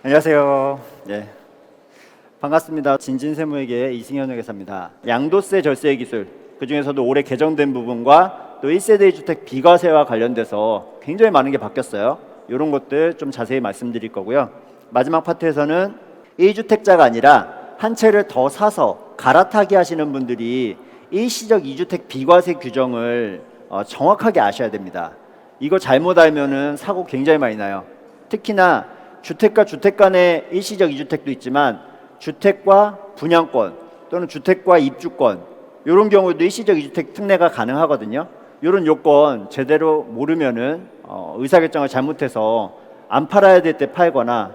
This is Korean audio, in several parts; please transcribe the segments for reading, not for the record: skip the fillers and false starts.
안녕하세요. 네, 반갑습니다. 진진세무에게 이승현 회계사입니다. 양도세 절세의 기술, 그 중에서도 올해 개정된 부분과 또 1세대 주택 비과세와 관련돼서 굉장히 많은 게 바뀌었어요. 이런 것들 좀 자세히 말씀드릴 거고요. 마지막 파트에서는 1주택자가 아니라 한 채를 더 사서 갈아타기 하시는 분들이 일시적 2주택 비과세 규정을 정확하게 아셔야 됩니다. 이거 잘못 알면은 사고 굉장히 많이 나요. 특히나 주택과 주택 간의 일시적 2주택도 있지만 주택과 분양권 또는 주택과 입주권 이런 경우도 일시적 2주택 특례가 가능하거든요. 이런 요건 제대로 모르면은 의사결정을 잘못해서 안 팔아야 될 때 팔거나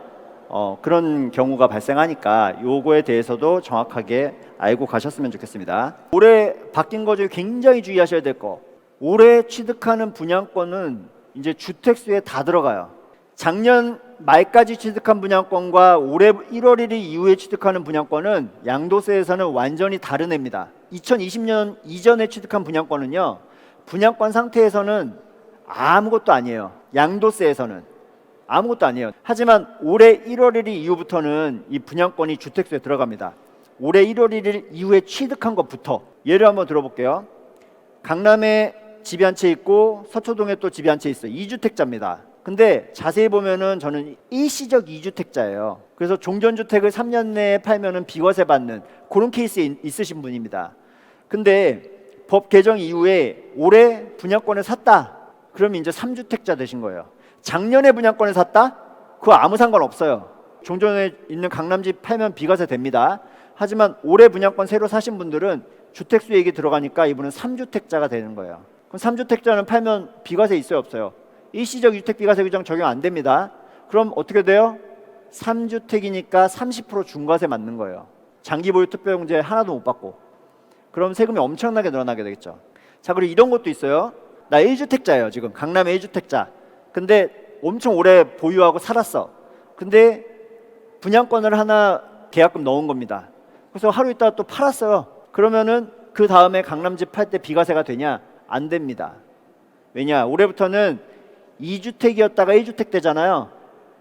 그런 경우가 발생하니까 요거에 대해서도 정확하게 알고 가셨으면 좋겠습니다. 올해 바뀐 거 중에 굉장히 주의하셔야 될 거, 올해 취득하는 분양권은 이제 주택수에 다 들어가요. 작년 말까지 취득한 분양권과 올해 1월 1일 이후에 취득하는 분양권은 양도세에서는 완전히 다른 애입니다. 2020년 이전에 취득한 분양권은요, 분양권 상태에서는 아무것도 아니에요. 양도세에서는 아무것도 아니에요. 하지만 올해 1월 1일 이후부터는 이 분양권이 주택수에 들어갑니다. 올해 1월 1일 이후에 취득한 것부터. 예를 한번 들어볼게요. 강남에 집이 한 채 있고 서초동에 또 집이 한 채 있어요. 2주택자입니다. 근데 자세히 보면은 저는 일시적 2주택자예요. 그래서 종전주택을 3년 내에 팔면은 비과세 받는 그런 케이스에 있으신 분입니다. 근데 법 개정 이후에 올해 분양권을 샀다. 그러면 이제 3주택자 되신 거예요. 작년에 분양권을 샀다? 그거 아무 상관없어요. 종전에 있는 강남집 팔면 비과세 됩니다. 하지만 올해 분양권 새로 사신 분들은 주택수익이 들어가니까 이분은 3주택자가 되는 거예요. 그럼 3주택자는 팔면 비과세 있어요, 없어요? 일시적 주택 비과세 규정 적용 안 됩니다. 그럼 어떻게 돼요? 3주택이니까 30% 중과세 맞는 거예요. 장기 보유 특별공제 하나도 못 받고. 그럼 세금이 엄청나게 늘어나게 되겠죠. 자, 그리고 이런 것도 있어요. 나 1주택자예요, 지금. 강남의 1주택자. 근데 엄청 오래 보유하고 살았어. 근데 분양권을 하나 계약금 넣은 겁니다. 그래서 하루 있다가 또 팔았어요. 그러면은 그 다음에 강남집 팔 때 비과세가 되냐? 안 됩니다. 왜냐? 올해부터는 2주택이었다가 1주택 되잖아요.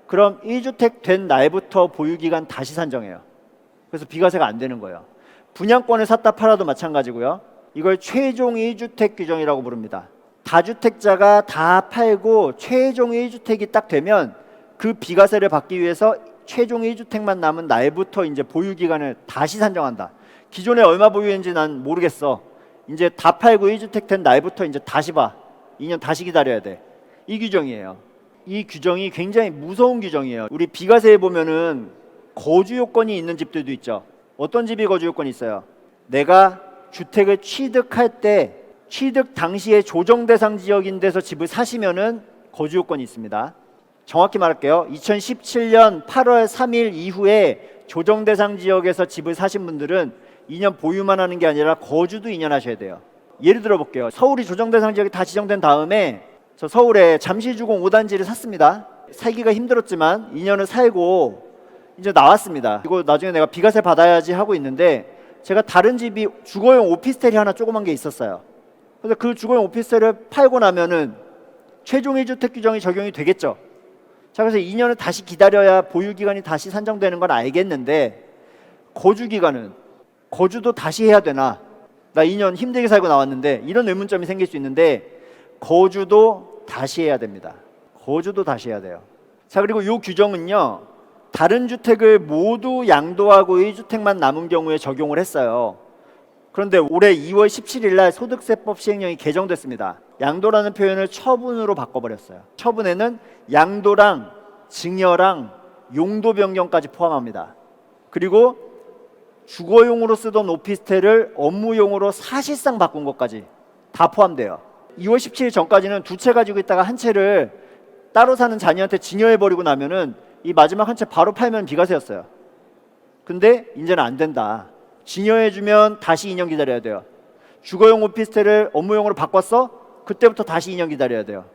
그럼 1주택 된 날부터 보유기간 다시 산정해요. 그래서 비과세가 안 되는 거예요. 분양권을 샀다 팔아도 마찬가지고요. 이걸 최종 1주택 규정이라고 부릅니다. 다주택자가 다 팔고 최종 1주택이 딱 되면 그 비과세를 받기 위해서 최종 1주택만 남은 날부터 이제 보유기간을 다시 산정한다. 기존에 얼마 보유했는지 난 모르겠어. 이제 다 팔고 1주택 된 날부터 이제 다시 봐. 2년 다시 기다려야 돼. 이 규정이에요. 이 규정이 굉장히 무서운 규정이에요. 우리 비과세에 보면은 거주 요건이 있는 집들도 있죠. 어떤 집이 거주 요건이 있어요? 내가 주택을 취득할 때 취득 당시에 조정 대상 지역인 데서 집을 사시면은 거주 요건이 있습니다. 정확히 말할게요. 2017년 8월 3일 이후에 조정 대상 지역에서 집을 사신 분들은 2년 보유만 하는 게 아니라 거주도 2년 하셔야 돼요. 예를 들어 볼게요. 서울이 조정 대상 지역이 다 지정된 다음에 저 서울에 잠실주공 5단지를 샀습니다. 살기가 힘들었지만 2년을 살고 이제 나왔습니다. 이거 나중에 내가 비과세 받아야지 하고 있는데 제가 다른 집이 주거용 오피스텔이 하나 조그만 게 있었어요. 그래서 그 주거용 오피스텔을 팔고 나면은 최종 1주택 규정이 적용이 되겠죠. 자, 그래서 2년을 다시 기다려야 보유기간이 다시 산정되는 건 알겠는데 거주기간은 거주도 다시 해야 되나? 나 2년 힘들게 살고 나왔는데 이런 의문점이 생길 수 있는데 거주도 다시 해야 됩니다. 거주도 다시 해야 돼요. 자, 그리고 이 규정은요, 다른 주택을 모두 양도하고 1주택만 남은 경우에 적용을 했어요. 그런데 올해 2월 17일 날 소득세법 시행령이 개정됐습니다. 양도라는 표현을 처분으로 바꿔버렸어요. 처분에는 양도랑 증여랑 용도 변경까지 포함합니다. 그리고 주거용으로 쓰던 오피스텔을 업무용으로 사실상 바꾼 것까지 다 포함돼요. 2월 17일 전까지는 두 채 가지고 있다가 한 채를 따로 사는 자녀한테 증여해버리고 나면은 이 마지막 한 채 바로 팔면 비과세였어요. 근데 이제는 안 된다. 증여해주면 다시 2년 기다려야 돼요. 주거용 오피스텔을 업무용으로 바꿨어? 그때부터 다시 2년 기다려야 돼요.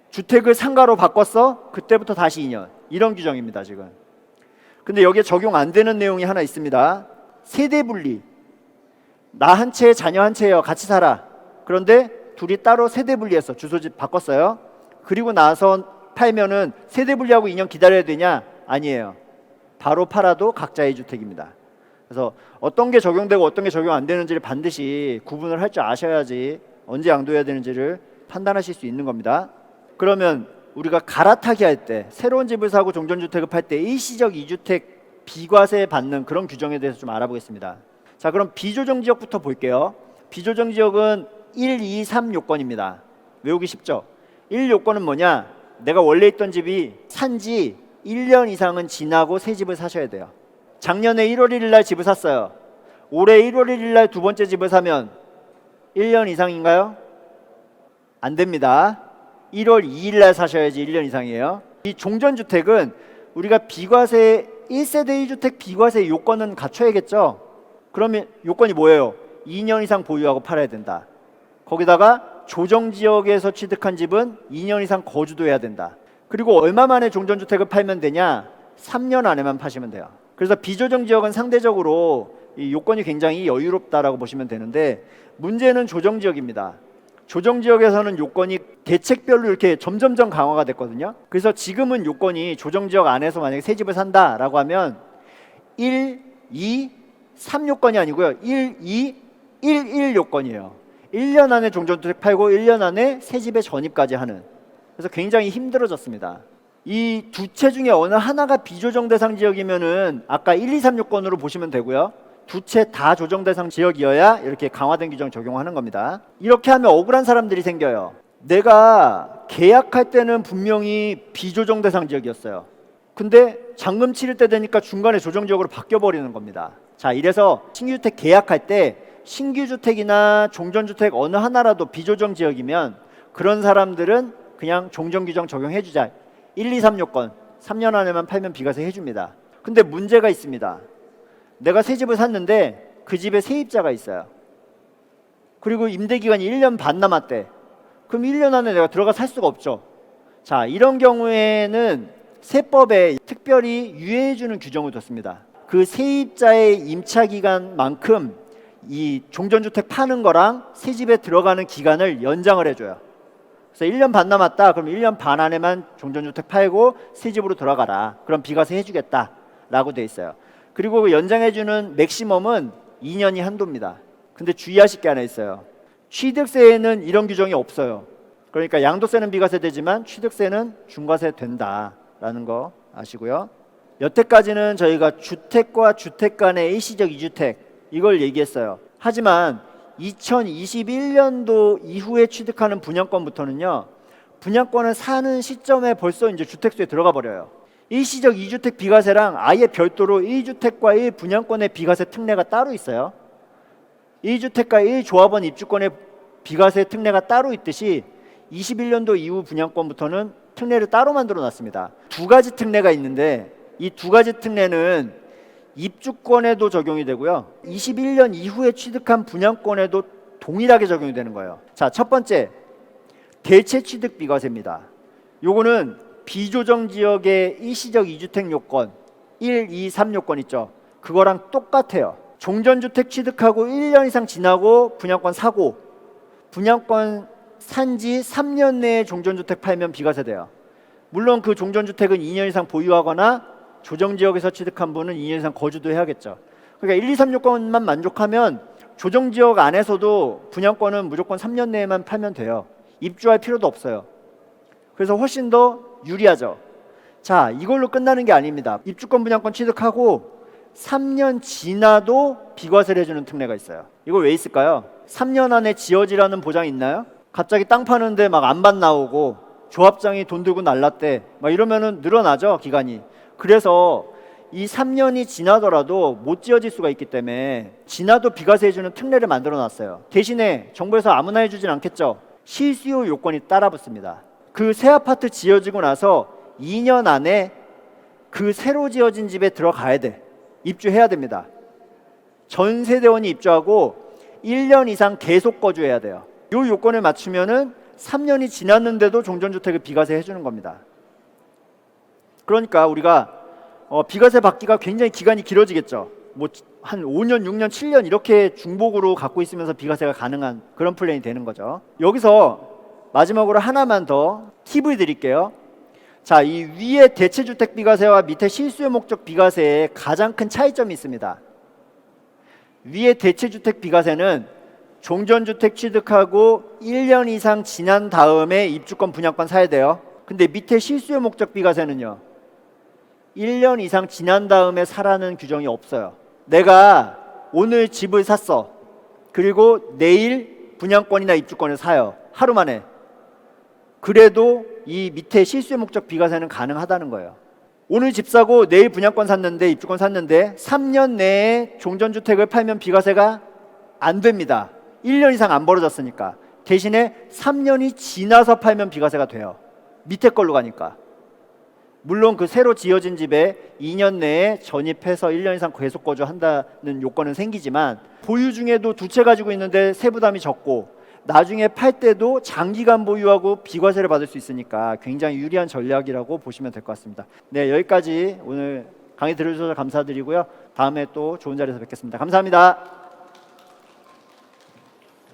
주택을 상가로 바꿨어? 그때부터 다시 2년. 이런 규정입니다, 지금. 근데 여기에 적용 안 되는 내용이 하나 있습니다. 세대 분리. 나 한 채, 자녀 한 채예요. 같이 살아. 그런데 둘이 따로 세대 분리했어. 주소집 바꿨어요. 그리고 나서 팔면은 세대 분리하고 2년 기다려야 되냐? 아니에요. 바로 팔아도 각자 2주택입니다. 그래서 어떤 게 적용되고 어떤 게 적용 안 되는지를 반드시 구분을 할 줄 아셔야지 언제 양도해야 되는지를 판단하실 수 있는 겁니다. 그러면 우리가 갈아타기 할 때, 새로운 집을 사고 종전주택을 팔 때 일시적 2주택 비과세 받는 그런 규정에 대해서 좀 알아보겠습니다. 자, 그럼 비조정지역부터 볼게요. 비조정지역은 1, 2, 3 요건입니다. 외우기 쉽죠? 1 요건은 뭐냐? 내가 원래 있던 집이 산지 1년 이상은 지나고 새 집을 사셔야 돼요. 작년에 1월 1일 날 집을 샀어요. 올해 1월 1일 날 두 번째 집을 사면 1년 이상인가요? 안 됩니다. 1월 2일 날 사셔야지 1년 이상이에요. 이 종전주택은 우리가 비과세 1세대 1주택 비과세 요건은 갖춰야겠죠. 그러면 요건이 뭐예요? 2년 이상 보유하고 팔아야 된다. 거기다가 조정지역에서 취득한 집은 2년 이상 거주도 해야 된다. 그리고 얼마 만에 종전주택을 팔면 되냐? 3년 안에만 파시면 돼요. 그래서 비조정지역은 상대적으로 이 요건이 굉장히 여유롭다라고 보시면 되는데, 문제는 조정지역입니다. 조정지역에서는 요건이 대책별로 이렇게 점점점 강화가 됐거든요. 그래서 지금은 요건이 조정지역 안에서 만약에 새 집을 산다라고 하면 1, 2, 3 요건이 아니고요. 1, 2, 1 요건이에요. 1년 안에 종전주택 팔고 1년 안에 새 집에 전입까지 하는. 그래서 굉장히 힘들어졌습니다. 이 두 채 중에 어느 하나가 비조정 대상 지역이면은 아까 1, 2, 3 요건으로 보시면 되고요. 두 채 다 조정 대상 지역이어야 이렇게 강화된 규정 적용하는 겁니다. 이렇게 하면 억울한 사람들이 생겨요. 내가 계약할 때는 분명히 비조정 대상 지역이었어요. 근데 잔금 치를 때 되니까 중간에 조정 지역으로 바뀌어 버리는 겁니다. 자, 이래서 신규주택 계약할 때 신규주택이나 종전주택 어느 하나라도 비조정 지역이면 그런 사람들은 그냥 종전규정 적용해주자. 1, 2, 3 요건 3년 안에만 팔면 비과세 해줍니다. 근데 문제가 있습니다. 내가 새 집을 샀는데 그 집에 세입자가 있어요. 그리고 임대기간이 1년 반 남았대. 그럼 1년 안에 내가 들어가 살 수가 없죠. 자, 이런 경우에는 세법에 특별히 유예해주는 규정을 뒀습니다. 그 세입자의 임차기간만큼 이 종전주택 파는 거랑 새 집에 들어가는 기간을 연장을 해줘요. 그래서 1년 반 남았다. 그럼 1년 반 안에만 종전주택 팔고 새 집으로 돌아가라. 그럼 비과세 해주겠다 라고 돼 있어요. 그리고 그 연장해주는 맥시멈은 2년이 한도입니다. 근데 주의하실 게 하나 있어요. 취득세에는 이런 규정이 없어요. 그러니까 양도세는 비과세 되지만 취득세는 중과세 된다라는 거 아시고요. 여태까지는 저희가 주택과 주택 간의 일시적 2주택 이걸 얘기했어요. 하지만 2021년도 이후에 취득하는 분양권부터는요, 분양권을 사는 시점에 벌써 이제 주택수에 들어가 버려요. 일시적 2주택 비과세랑 아예 별도로 1주택과 1분양권의 비과세 특례가 따로 있어요. 1주택과 1조합원 입주권의 비과세 특례가 따로 있듯이 21년도 이후 분양권부터는 특례를 따로 만들어 놨습니다. 두 가지 특례가 있는데 이 두 가지 특례는 입주권에도 적용이 되고요. 21년 이후에 취득한 분양권에도 동일하게 적용이 되는 거예요. 자, 첫 번째 대체 취득 비과세입니다. 요거는 비조정 지역의 일시적 2주택 요건 1, 2, 3 요건 있죠. 그거랑 똑같아요. 종전주택 취득하고 1년 이상 지나고 분양권 사고 분양권 산지 3년 내에 종전주택 팔면 비과세 돼요. 물론 그 종전주택은 2년 이상 보유하거나 조정지역에서 취득한 분은 2년 이상 거주도 해야겠죠. 그러니까 1, 2, 3 요건만 만족하면 조정지역 안에서도 분양권은 무조건 3년 내에만 팔면 돼요. 입주할 필요도 없어요. 그래서 훨씬 더 유리하죠. 자, 이걸로 끝나는 게 아닙니다. 입주권 분양권 취득하고 3년 지나도 비과세를 해주는 특례가 있어요. 이거 왜 있을까요? 3년 안에 지어지라는 보장이 있나요? 갑자기 땅 파는데 막 안반 나오고 조합장이 돈 들고 날랐대 막 이러면은 늘어나죠, 기간이. 그래서 이 3년이 지나더라도 못 지어질 수가 있기 때문에 지나도 비과세 해주는 특례를 만들어 놨어요. 대신에 정부에서 아무나 해주진 않겠죠. 실수요 요건이 따라 붙습니다. 그 새 아파트 지어지고 나서 2년 안에 그 새로 지어진 집에 들어가야 돼. 입주해야 됩니다. 전 세대원이 입주하고 1년 이상 계속 거주해야 돼요. 이 요건을 맞추면은 3년이 지났는데도 종전주택을 비과세 해주는 겁니다. 그러니까 우리가 비과세 받기가 굉장히 기간이 길어지겠죠. 뭐 한 5년, 6년, 7년 이렇게 중복으로 갖고 있으면서 비과세가 가능한 그런 플랜이 되는 거죠. 여기서 마지막으로 하나만 더 팁을 드릴게요. 자, 이 위에 대체주택 비과세와 밑에 실수요 목적 비과세에 가장 큰 차이점이 있습니다. 위에 대체주택 비과세는 종전주택 취득하고 1년 이상 지난 다음에 입주권 분양권 사야 돼요. 근데 밑에 실수요 목적 비과세는요, 1년 이상 지난 다음에 사라는 규정이 없어요. 내가 오늘 집을 샀어. 그리고 내일 분양권이나 입주권을 사요. 하루 만에. 그래도 이 밑에 실수요 목적 비과세는 가능하다는 거예요. 오늘 집 사고 내일 분양권 샀는데, 입주권 샀는데 3년 내에 종전주택을 팔면 비과세가 안 됩니다. 1년 이상 안 벌어졌으니까. 대신에 3년이 지나서 팔면 비과세가 돼요. 밑에 걸로 가니까. 물론 그 새로 지어진 집에 2년 내에 전입해서 1년 이상 계속 거주한다는 요건은 생기지만, 보유 중에도 두 채 가지고 있는데 세부담이 적고 나중에 팔 때도 장기간 보유하고 비과세를 받을 수 있으니까 굉장히 유리한 전략이라고 보시면 될 것 같습니다. 네, 여기까지 오늘 강의 들어주셔서 감사드리고요. 다음에 또 좋은 자리에서 뵙겠습니다. 감사합니다.